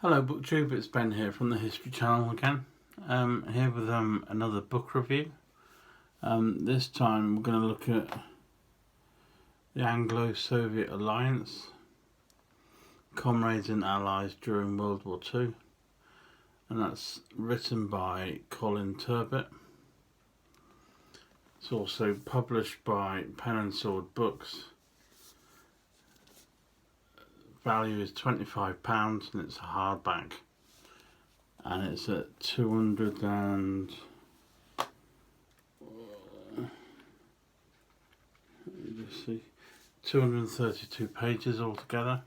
Hello BookTube, it's Ben here from the History Channel again. Here with another book review. This time we're going to look at the Anglo-Soviet alliance, comrades and allies during World War II, and that's written by Colin Turbot. It's also published by Pen and Sword Books. Value is £25 and it's a hardback, and it's at 232 pages altogether.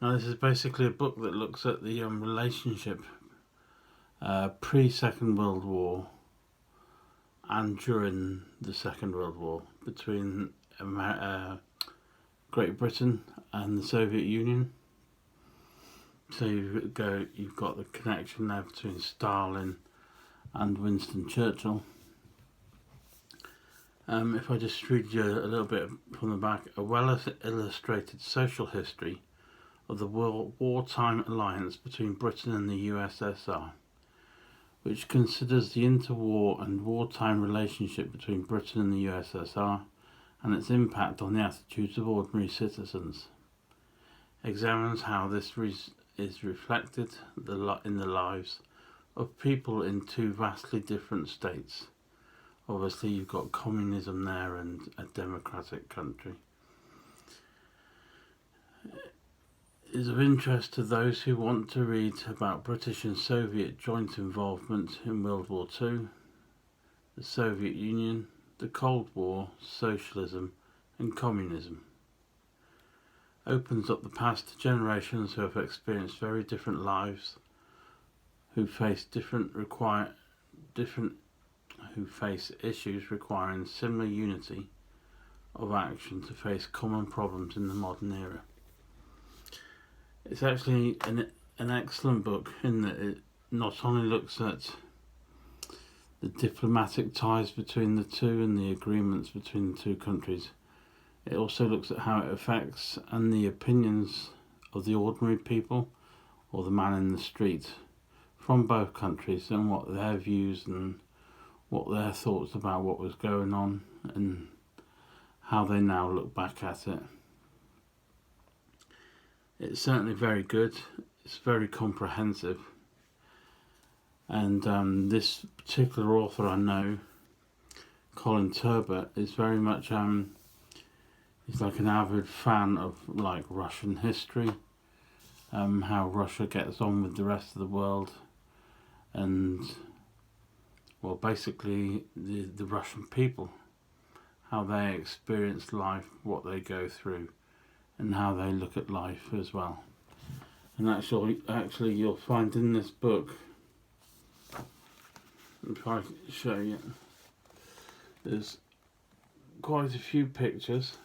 Now this is basically a book that looks at the relationship pre-Second World War and during the Second World War between Great Britain and the Soviet Union. So you've got the connection there between Stalin and Winston Churchill. If I just read you a little bit from the back, a well-illustrated social history of the wartime alliance between Britain and the USSR, which considers the interwar and wartime relationship between Britain and the USSR and its impact on the attitudes of ordinary citizens, examines how this is reflected in the lives of people in two vastly different states. Obviously you've got communism there and a democratic country. It is of interest to those who want to read about British and Soviet joint involvement in World War II, the Soviet Union, the Cold War, socialism and communism. Opens up the past to generations who have experienced very different lives, who face issues requiring similar unity of action to face common problems in the modern era. It's actually an excellent book in that it not only looks at the diplomatic ties between the two and the agreements between the two countries, it also looks at how it affects and the opinions of the ordinary people or the man in the street from both countries, and what their views and what their thoughts about what was going on and how they now look back at it. It's certainly very good, it's very comprehensive, and this particular author I know, Colin Turbot, is very much he's like an avid fan of like Russian history, how Russia gets on with the rest of the world, and well basically the Russian people, how they experience life, what they go through and how they look at life as well. And actually you'll find in this book, if I show you, there's quite a few pictures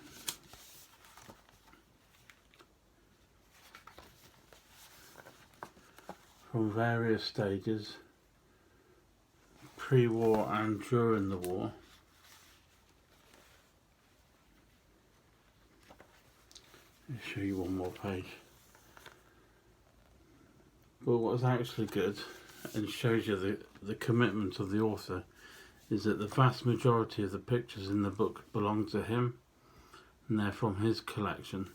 from various stages, pre-war and during the war. I'll show you one more page. But what's actually good and shows you the commitment of the author is that the vast majority of the pictures in the book belong to him and they're from his collection.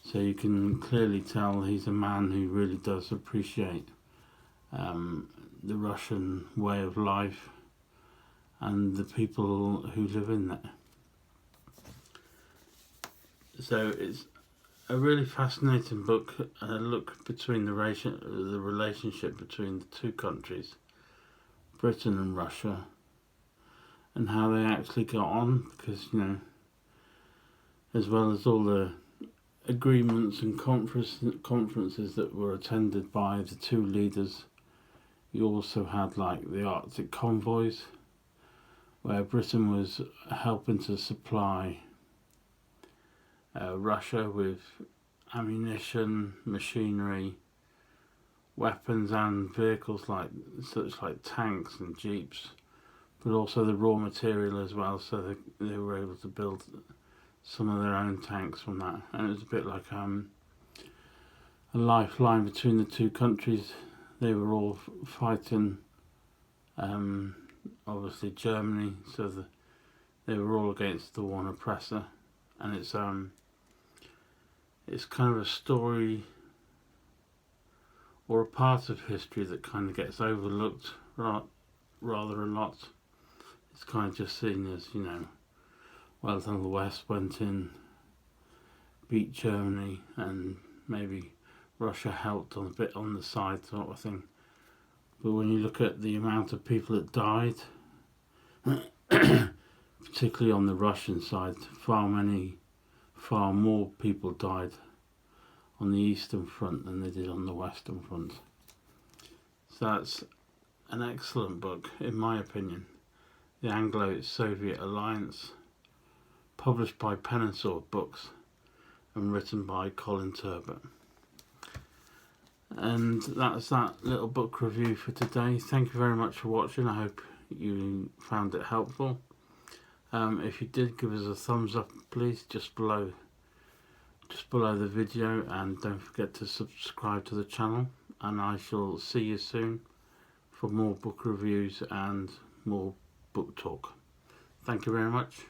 So you can clearly tell he's a man who really does appreciate the Russian way of life and the people who live in there. So it's a really fascinating book, a look between the relationship between the two countries, Britain and Russia, and how they actually got on, because as well as all the agreements and conferences that were attended by the two leaders, you also had like the Arctic convoys, where Britain was helping to supply Russia with ammunition, machinery, weapons and vehicles such like tanks and jeeps, but also the raw material as well, so they were able to build some of their own tanks from that. And it was a bit like a lifeline between the two countries. They were all fighting, obviously Germany, so they were all against the one oppressor, and it's kind of a story or a part of history that kind of gets overlooked rather a lot. It's kind of just seen as, well, the West went in, beat Germany, and maybe Russia helped on a bit on the side sort of thing. But when you look at the amount of people that died, particularly on the Russian side, far more people died on the Eastern Front than they did on the Western Front. So that's an excellent book, in my opinion. The Anglo-Soviet Alliance, published by Pen and Sword Books and written by Colin Turbot. And that's that little book review for today. Thank you very much for watching. I hope you found it helpful. If you did, give us a thumbs up please, just below the video, and don't forget to subscribe to the channel, and I shall see you soon for more book reviews and more book talk. Thank you very much.